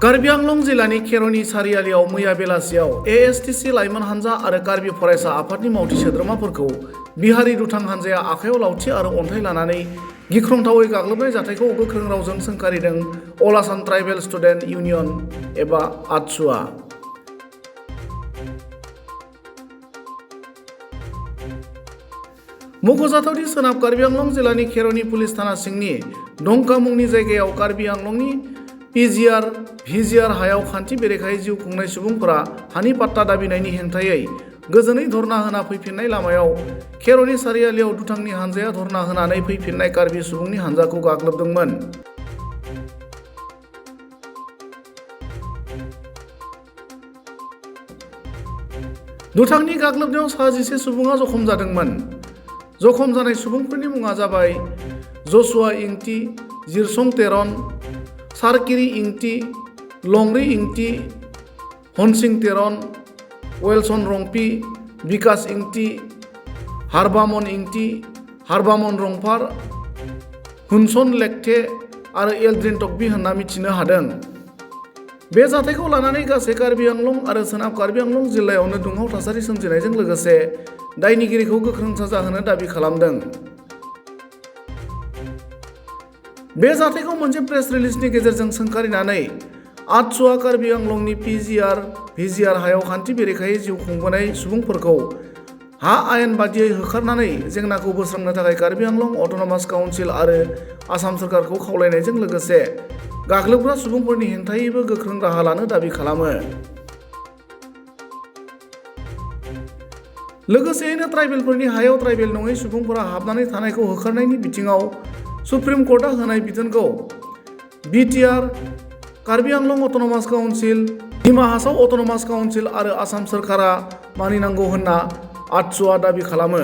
कार्बि आंलं जिल्लानि खेर'नि सारियालियाव मैया बेलासियाव एएसटिसि लाइमोन हान्जा आरो कार्बि फरायसा आफादनि मावथि सोद्रोमाफोरखौ बिहारि दुथां हान्जाया आखायाव लावथि आरो अन्थाइ लानानै गिख्रंथावै गाग्लोबनाय जाथायखौ गोख्रों रावजों सोंखारिदों अल आसाम ट्राइबेल स्टुडेन्ट इउनियन एबा आटसुआ। मख'जाथावदि सोनाब कार्बि आंलं जिल्लानि खेर'नि पुलिस थाना सिंनि दंका मुंनि जायगायाव कार्बि आंलंनि पिजिआर भिजिआर हायाव खान्थि बेरेखायै जिउ खुंनाय सुबुंफोरा हानि पाट्टा दाबिनायनि हेंथायै गोजोनै धर्ना होना फैफिननाय लामायाव खेर'नि सारियालियाव दुथांनि हानजाया धर्ना होनानै फैफिननाय कार्बि सुबुंनि हानजाखौ गाग्लोबदोंमोन। दुथांनि गाग्लोबनायाव सा 11 सुबुङा जखम जादोंमोन। जखम जानाय सुबुंफोरनि मुङा जाबाय जसुआ इंति, जिरसं तेरन, सारकिरि इंति, लंरि इंति, हनसिं तेरन, वेलसन रंपि, बिकास इंति, हारबामन इंति, हारबामन रंफार, हुनसन लेक्टे आरो एल्ड्रिन टकबि होनना मिथिनो हादों। बे जाथायखौ लानानै गासै कार्बि आंलं आरो सोनाब कार्बि आंलं जिल्लायावनो दुंहाव थासारि सोमजिनायजों लोगोसे दायनिगिरिखौ गोख्रों साजा होनो दाबि खालामदों। बे जाथायखौ मोनसे प्रेस रिलिजनि गेजेरजों सोंखारिनानै आटसुआ कार्बि आंलंनि पिजिआर भिजिआर हायाव खान्थि बेरेखायै जिउ खुंबोनाय सुबुंफोरखौ हा आयेन बादियै होखारनानै जेंनाखौ बोस्रांनो थाखाय कार्बि आंलं अट'नमास काउन्सिल आरो आसाम सोरखारखौ खावलायनायजों लोगोसे गाग्लोबग्रा सुबुंफोरनि हेंथायैबो गोख्रों राहा लानो दाबि खालामो। लोगोसेयैनो ट्राइबेलफोरनि हायाव ट्राइबेल नङै सुबुंफोरा हाबनानै थानायखौ होखारनायनि बिथिङाव सुप्रिम कर्टआ होनाय बिथोनखौ बिटिआर, Karbi Anglong autonomous council, Dima Hasao autonomous council आरो आसाम सोरखारा मानिनांगौ होनना आटसुआ दाबि खालामो।